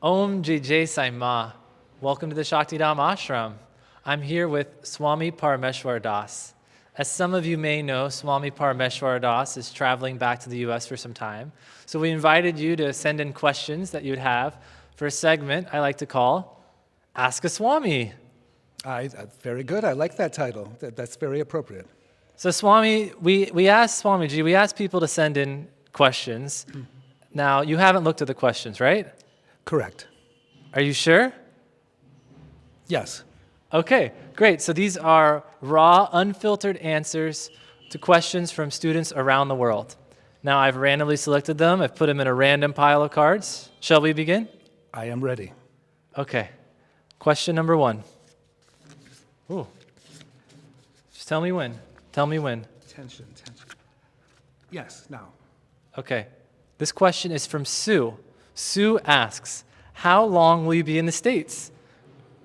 Om Jai Jai Sai Ma. Welcome to the Shaktidhaam Ashram. I'm here with Swami Parameshwar Das. As some of you may know, Swami Parameshwar Das is traveling back to the US for some time. So we invited you to send in questions that you would have for a segment I like to call Ask a Swami. Very good. I like that title. That's very appropriate. So Swami, we asked Swamiji, we asked people to send in questions. Now, you haven't looked at the questions, right? Correct. Are you sure? Yes. Okay, great. So these are raw, unfiltered answers to questions from students around the world. Now I've randomly selected them. I've put them in a random pile of cards. Shall we begin? I am ready. Okay. Question number 1. Ooh. Just tell me when. Tell me when. Tension. Yes, now. Okay. This question is from Sue. Sue asks, how long will you be in the States?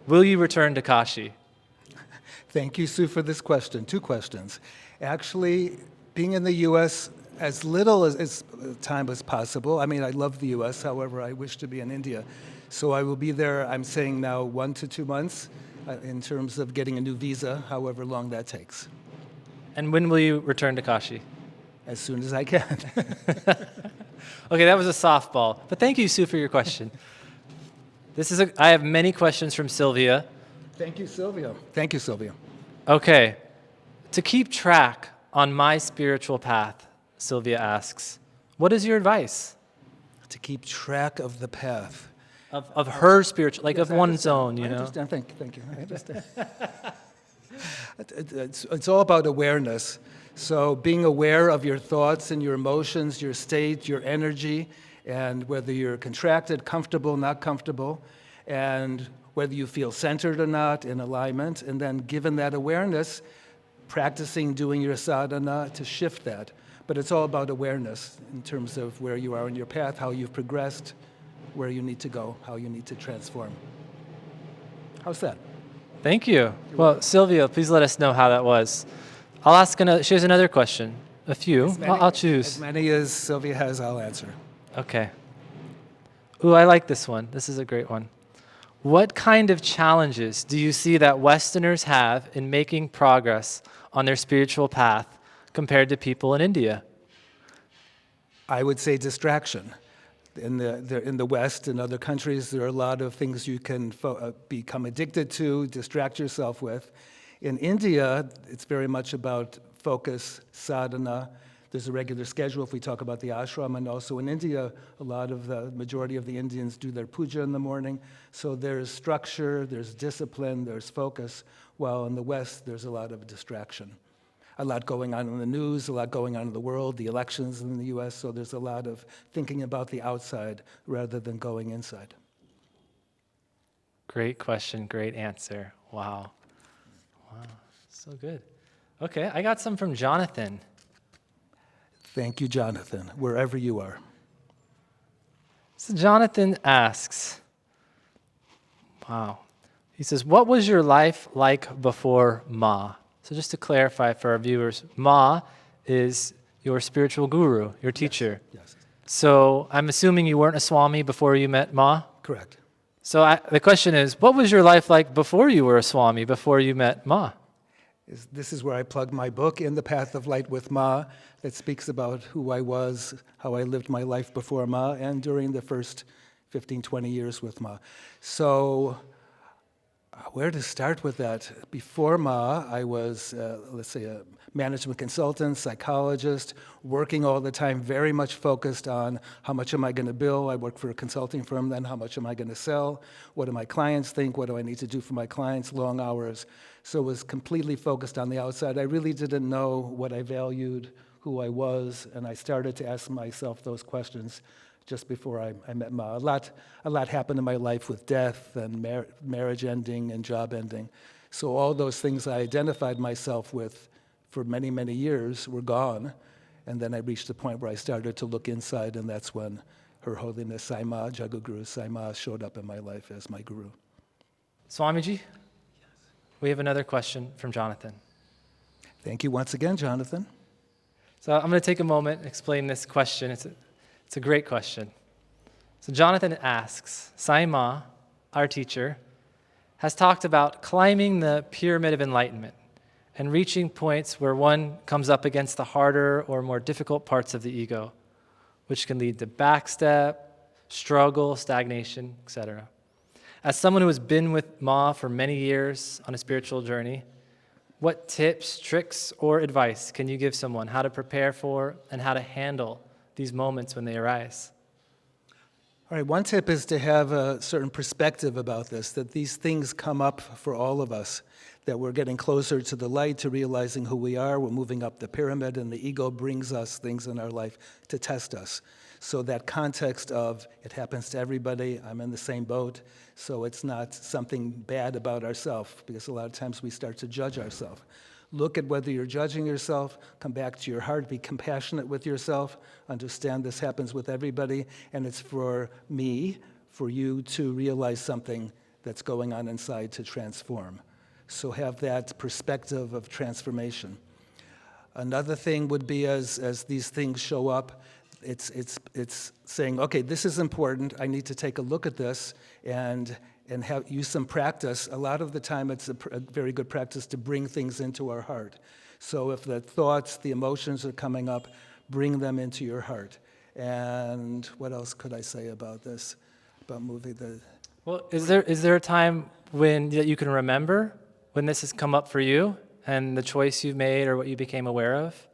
Will you return to Kashi? Thank you, Sue, for this question. 2 questions. Actually, being in the U.S. as little as time as possible. I mean, I love the U.S., however, I wish to be in India. So I will be there, I'm saying now, 1 to 2 months in terms of getting a new visa, however long that takes. And when will you return to Kashi? As soon as I can. Okay, that was a softball. But thank you, Sue, for your question. I have many questions from Sylvia. Thank you, Sylvia. Thank you, Sylvia. Okay. To keep track on my spiritual path, Sylvia asks, what is your advice? To keep track of the path. Of her spiritual, like Yes, of one's own, you I know? understand. Thank you. I understand. It's all about awareness. So being aware of your thoughts and your emotions, your state, your energy, and whether you're contracted, comfortable, not comfortable, and whether you feel centered or not, in alignment, and then given that awareness, practicing doing your sadhana to shift that. But it's all about awareness in terms of where you are in your path, how you've progressed, where you need to go, how you need to transform. How's that? Thank you. Well, Sylvia, please let us know how that was. I'll ask she has another question. A few. I'll choose. As many as Sylvia has, I'll answer. Okay. Ooh, I like this one. This is a great one. What kind of challenges do you see that Westerners have in making progress on their spiritual path compared to people in India? I would say distraction. In the West and other countries, there are a lot of things you can become addicted to, distract yourself with. In India, it's very much about focus, sadhana. There's a regular schedule if we talk about the ashram, and also in India, the majority of the Indians do their puja in the morning. So there's structure, there's discipline, there's focus, while in the West, there's a lot of distraction. A lot going on in the news, a lot going on in the world, the elections in the US, so there's a lot of thinking about the outside rather than going inside. Great question, great answer. Wow. So good. Okay, I got some from Jonathan. Thank you, Jonathan, wherever you are. So Jonathan asks, he says, what was your life like before Ma? So just to clarify for our viewers, Ma is your spiritual guru, your teacher. Yes. So I'm assuming you weren't a Swami before you met Ma? Correct. So the question is, what was your life like before you were a Swami, before you met Ma? This is where I plug my book, In the Path of Light with Ma, that speaks about who I was, how I lived my life before Ma, and during the first 15, 20 years with Ma. So where to start with that? Before Ma, I was, a management consultant, psychologist, working all the time, very much focused on how much am I going to bill. I worked for a consulting firm, then how much am I going to sell? What do my clients think? What do I need to do for my clients? Long hours. So it was completely focused on the outside. I really didn't know what I valued, who I was, and I started to ask myself those questions just before I met Ma. A lot happened in my life with death and marriage ending and job ending. So all those things I identified myself with for many, many years were gone. And then I reached the point where I started to look inside, and that's when Her Holiness Sai Ma, Jagaguru Sai Ma, showed up in my life as my guru. Swamiji? Yes. We have another question from Jonathan. Thank you once again, Jonathan. So I'm going to take a moment and explain this question. It's a great question. So Jonathan asks, Sai Ma, our teacher, has talked about climbing the pyramid of enlightenment and reaching points where one comes up against the harder or more difficult parts of the ego, which can lead to backstep, struggle, stagnation, etc. As someone who has been with Ma for many years on a spiritual journey, what tips, tricks, or advice can you give someone how to prepare for and how to handle these moments when they arise? All right, one tip is to have a certain perspective about this, that these things come up for all of us, that we're getting closer to the light, to realizing who we are, we're moving up the pyramid, and the ego brings us things in our life to test us. So that context of it happens to everybody, I'm in the same boat, so it's not something bad about ourselves, because a lot of times we start to judge ourselves. Look at whether you're judging yourself, come back to your heart, be compassionate with yourself, understand this happens with everybody, and it's for me, for you to realize something that's going on inside to transform. So have that perspective of transformation. Another thing would be as these things show up, it's saying, okay, this is important, I need to take a look at this and use some practice. A lot of the time it's a very good practice to bring things into our heart. So if the thoughts, the emotions are coming up, bring them into your heart. And what else could I say about this, about moving the... Well, is there a time that you can remember when this has come up for you and the choice you've made or what you became aware of?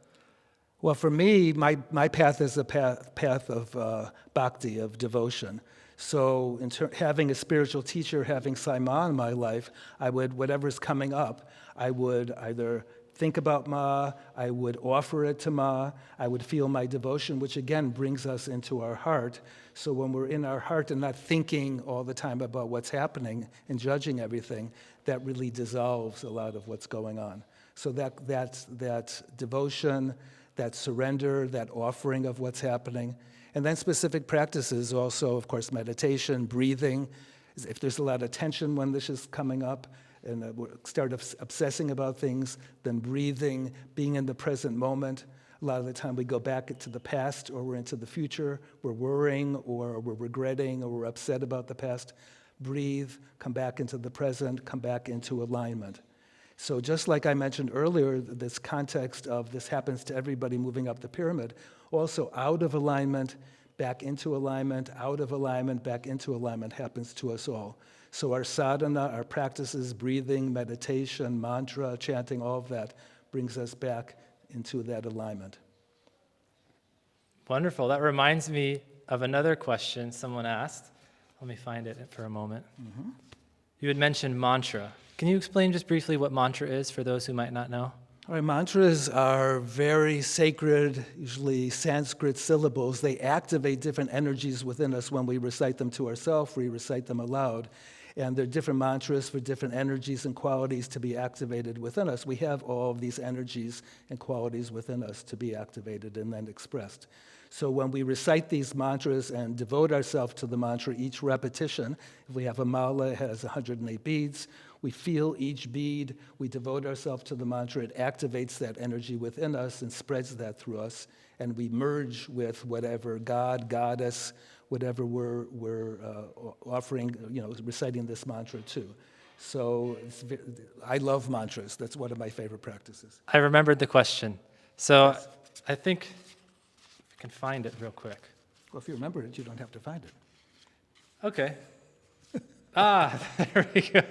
Well, for me, my path is a path of bhakti, of devotion. So having a spiritual teacher, having Sai Ma in my life, whatever's coming up, I would either think about Ma, I would offer it to Ma, I would feel my devotion, which again brings us into our heart. So when we're in our heart and not thinking all the time about what's happening and judging everything, that really dissolves a lot of what's going on. So that devotion, that surrender, that offering of what's happening. And then specific practices also, of course, meditation, breathing. If there's a lot of tension when this is coming up and we start obsessing about things, then breathing, being in the present moment. A lot of the time we go back into the past or we're into the future, we're worrying or we're regretting or we're upset about the past. Breathe, come back into the present, come back into alignment. So just like I mentioned earlier, this context of this happens to everybody moving up the pyramid, also out of alignment, back into alignment, out of alignment, back into alignment happens to us all. So our sadhana, our practices, breathing, meditation, mantra, chanting, all of that brings us back into that alignment. Wonderful. That reminds me of another question someone asked. Let me find it for a moment. Mm-hmm. You had mentioned mantra. Can you explain just briefly what mantra is for those who might not know? All right, mantras are very sacred, usually Sanskrit syllables. They activate different energies within us when we recite them to ourselves, we recite them aloud. And there are different mantras for different energies and qualities to be activated within us. We have all of these energies and qualities within us to be activated and then expressed. So when we recite these mantras and devote ourselves to the mantra, each repetition, if we have a mala, it has 108 beads, we feel each bead, we devote ourselves to the mantra, it activates that energy within us and spreads that through us, and we merge with whatever God, goddess, whatever we're offering, reciting this mantra to. So I love mantras. That's one of my favorite practices. I remembered the question. So Yes. I think I can find it real quick. Well, if you remember it, you don't have to find it. Okay. There we go.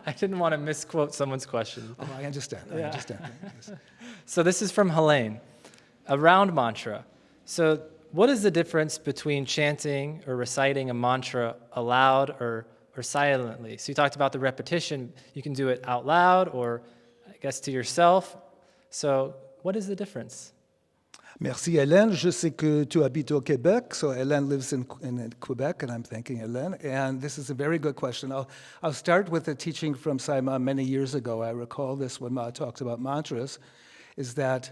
I didn't want to misquote someone's question. Oh, I understand. I understand. Yes. So this is from Helene, a round mantra. So what is the difference between chanting or reciting a mantra aloud or silently? So you talked about the repetition. You can do it out loud or, I guess, to yourself. So what is the difference? Merci, Hélène. Je sais que tu habites au Québec, so Hélène lives in Quebec, and I'm thanking Hélène. And this is a very good question. I'll start with a teaching from Sai Ma many years ago. I recall this when Ma talked about mantras, is that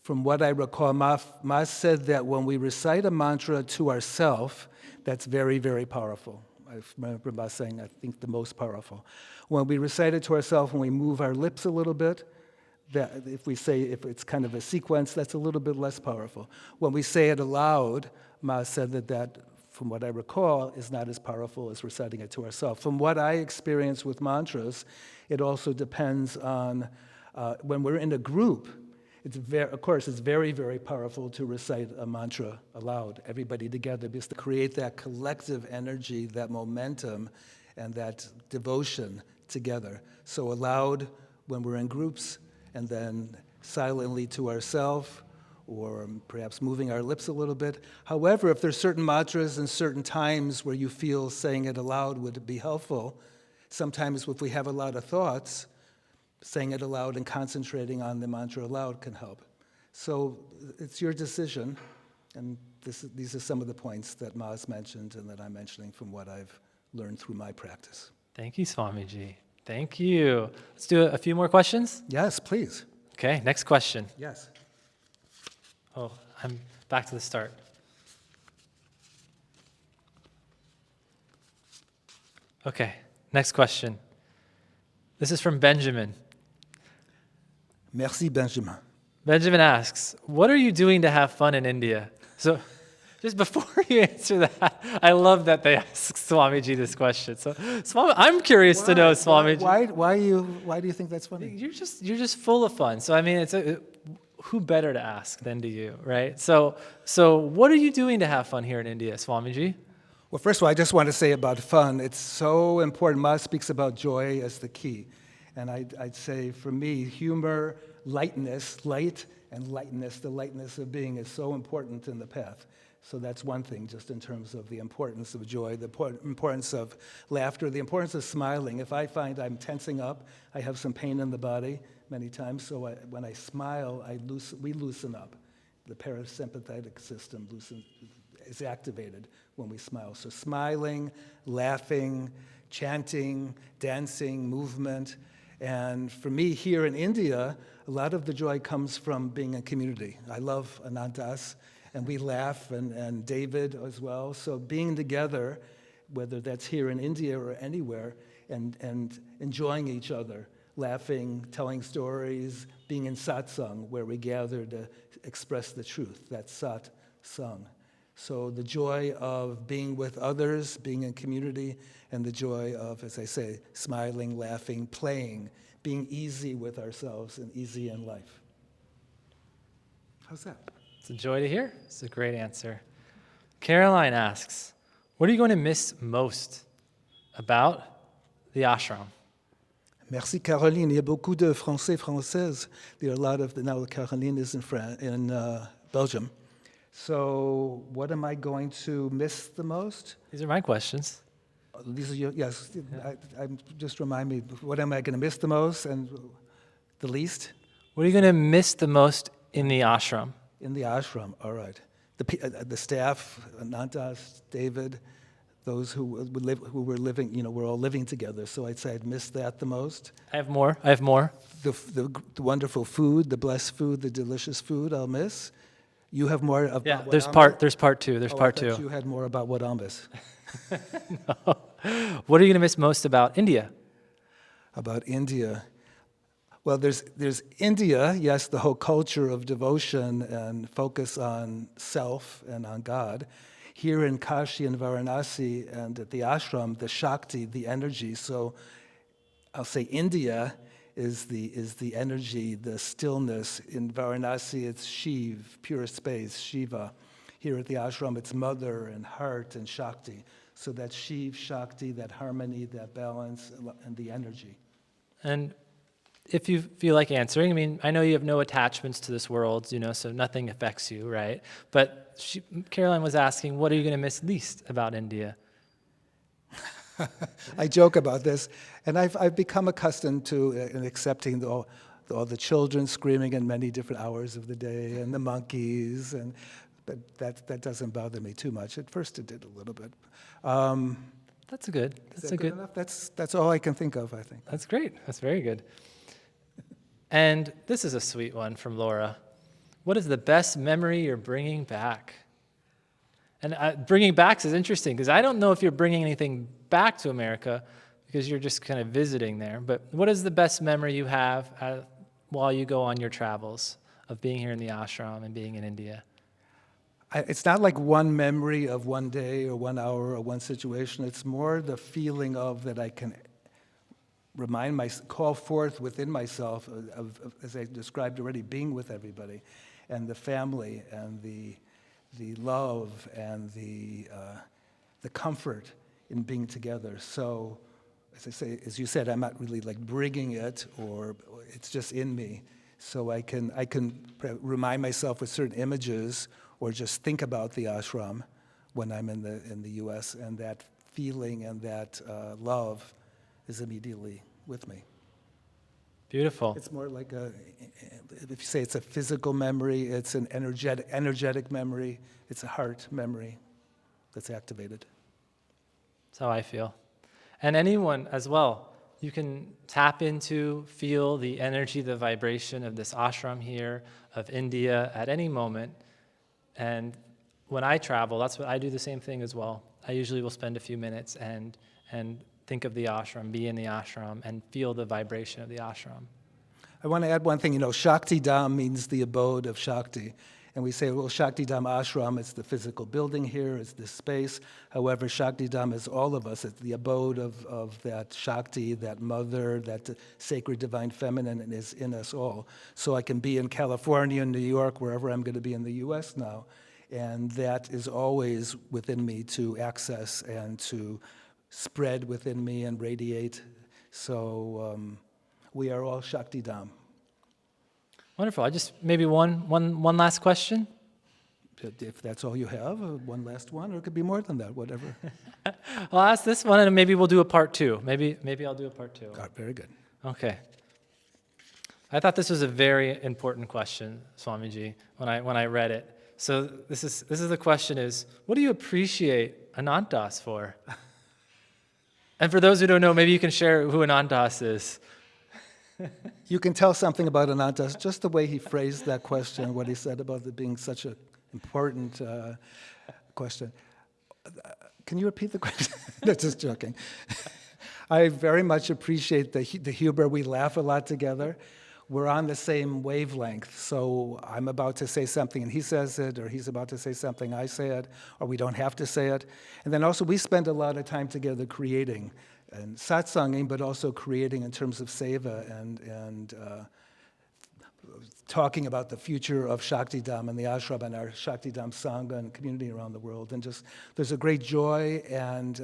from what I recall, Ma said that when we recite a mantra to ourselves, that's very, very powerful. I remember Ma saying, I think, the most powerful. When we recite it to ourselves, when we move our lips a little bit, that if it's kind of a sequence, that's a little bit less powerful. When we say it aloud, Ma said that from what I recall, is not as powerful as reciting it to ourselves. From what I experience with mantras, it also depends on when we're in a group. Of course, it's very, very powerful to recite a mantra aloud, everybody together, because to create that collective energy, that momentum, and that devotion together. So aloud when we're in groups, and then silently to ourselves, or perhaps moving our lips a little bit. However, if there's certain mantras and certain times where you feel saying it aloud would be helpful, sometimes if we have a lot of thoughts, saying it aloud and concentrating on the mantra aloud can help. So it's your decision, and these are some of the points that Ma has mentioned and that I'm mentioning from what I've learned through my practice. Thank you, Swamiji. Thank you. Let's do a few more questions. Yes, please. Okay, next question. Yes. Oh, I'm back to the start. Okay, next question. This is from Benjamin. Merci, Benjamin. Benjamin asks, what are you doing to have fun in India? So just before you answer that, I love that they ask Swamiji this question. So Swami, I'm curious to know, Swamiji. Why do you think that's funny? You're just full of fun. So I mean, who better to ask than to you, right? So what are you doing to have fun here in India, Swamiji? Well, first of all, I just want to say about fun, it's so important. Ma speaks about joy as the key. And I'd say for me, humor, lightness, light and lightness, the lightness of being is so important in the path. So that's one thing, just in terms of the importance of joy, the importance of laughter, the importance of smiling. If I find I'm tensing up, I have some pain in the body many times, so when I smile, we loosen up. The parasympathetic system is activated when we smile. So smiling, laughing, chanting, dancing, movement. And for me, here in India, a lot of the joy comes from being in community. I love Anantas, and we laugh, and David as well. So being together, whether that's here in India or anywhere, and enjoying each other, laughing, telling stories, being in satsang, where we gather to express the truth. That's satsang. So the joy of being with others, being in community, and the joy of, as I say, smiling, laughing, playing, being easy with ourselves and easy in life. How's that? It's a joy to hear. It's a great answer. Caroline asks, what are you going to miss most about the ashram? Merci, Caroline. Il y a beaucoup de Français, Françaises. There are a lot of, now Caroline is in Belgium. So what am I going to miss the most? These are my questions. These are yes. Yeah. I'm just remind me, what am I going to miss the most and the least? What are you going to miss the most in the ashram? In the ashram, all right. The staff, Anantas, David, those who were living, we're all living together. So I'd say I'd miss that the most. I have more. The wonderful food, the blessed food, the delicious food I'll miss. You have more about what there's I'll part miss? two. There's I part thought two. You had more about what I'll miss. No. What are you going to miss most about India? About India. Well, there's India, yes, the whole culture of devotion and focus on self and on God. Here in Kashi and Varanasi and at the ashram, the Shakti, the energy. So I'll say India is the energy, the stillness. In Varanasi, it's Shiv, pure space, Shiva. Here at the ashram, it's mother and heart and Shakti. So that Shiv, Shakti, that harmony, that balance, and the energy. And if you feel like answering, I mean, I know you have no attachments to this world, so nothing affects you, right? But Caroline was asking, what are you going to miss least about India? I joke about this, and I've become accustomed to and accepting all the children screaming in many different hours of the day, and the monkeys, but that doesn't bother me too much. At first, it did a little bit. That's good. That's good enough. That's all I can think of, I think. That's great. That's very good. And this is a sweet one from Laura. What is the best memory you're bringing back? And bringing back is interesting because I don't know if you're bringing anything back to America because you're just kind of visiting there. But what is the best memory you have while you go on your travels of being here in the ashram and being in India? It's not like one memory of one day or 1 hour or one situation. It's more the feeling of that I can call forth within myself as I described already, being with everybody, and the family, and the love, and the comfort in being together. So, as you said, I'm not really like bringing it, or it's just in me. So I can remind myself with certain images, or just think about the ashram when I'm in the U.S., and that feeling and that love is immediately with me. Beautiful. It's more like if you say it's a physical memory, it's an energetic memory, it's a heart memory that's activated. That's how I feel. And anyone as well, you can tap into, feel the energy, the vibration of this ashram here, of India at any moment. And when I travel, that's what I do, the same thing as well. I usually will spend a few minutes and think of the ashram, be in the ashram, and feel the vibration of the ashram. I want to add one thing. Shaktidhaam means the abode of Shakti. And we say, well, Shaktidhaam Ashram, it's the physical building here, it's this space. However, Shaktidhaam is all of us. It's the abode of that Shakti, that mother, that sacred divine feminine, and is in us all. So I can be in California, New York, wherever I'm going to be in the U.S. now. And that is always within me to access and to spread within me and radiate. So we are all Shaktidhaam. Wonderful. I just maybe one last question. If that's all you have, one last one, or it could be more than that, whatever. I'll ask this one, and maybe we'll do a part two. Maybe I'll do a part two. Very good. Okay. I thought this was a very important question, Swamiji, when I read it. So this is the question is, what do you appreciate Anantas for? And for those who don't know, maybe you can share who Anantas is. You can tell something about Anantas, just the way he phrased that question, what he said about it being such an important question. Can you repeat the question? No, just joking. I very much appreciate the humor. We laugh a lot together. We're on the same wavelength. So I'm about to say something and he says it, or he's about to say something, I say it, or we don't have to say it. And then also we spend a lot of time together creating and satsanging, but also creating in terms of seva and talking about the future of Shaktidhaam and the ashram and our Shaktidhaam Sangha and community around the world. And just there's a great joy, and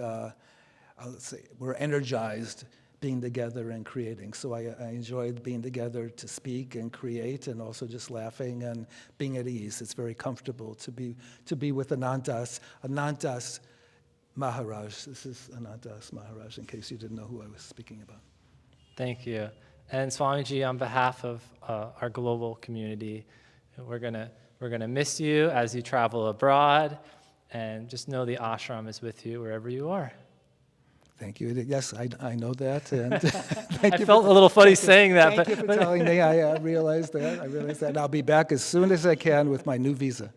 we're energized being together and creating. So I enjoyed being together to speak and create, and also just laughing and being at ease. It's very comfortable to be with Anantas Maharaj. This is Anantas Maharaj, in case you didn't know who I was speaking about. Thank you. And Swamiji, on behalf of our global community, we're gonna miss you as you travel abroad, and just know the ashram is with you wherever you are. Thank you. Yes, I know that. And I felt a little funny saying that. Thank you for telling me. I realized that. And I'll be back as soon as I can with my new visa.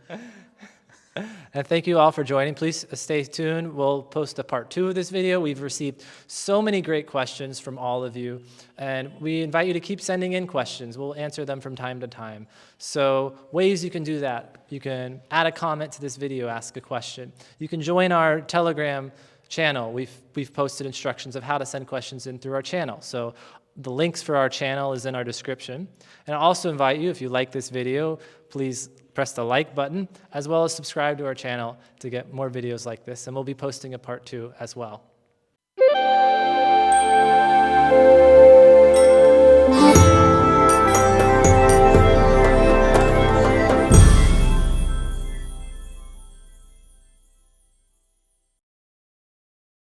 And thank you all for joining. Please stay tuned. We'll post a part 2 of this video. We've received so many great questions from all of you, and we invite you to keep sending in questions. We'll answer them from time to time. So ways you can do that: you can add a comment to this video, ask a question. You can join our Telegram channel. We've posted instructions of how to send questions in through our channel. So the links for our channel is in our description. And I also invite you, if you like this video, please press the like button, as well as subscribe to our channel to get more videos like this. And we'll be posting a part 2 as well.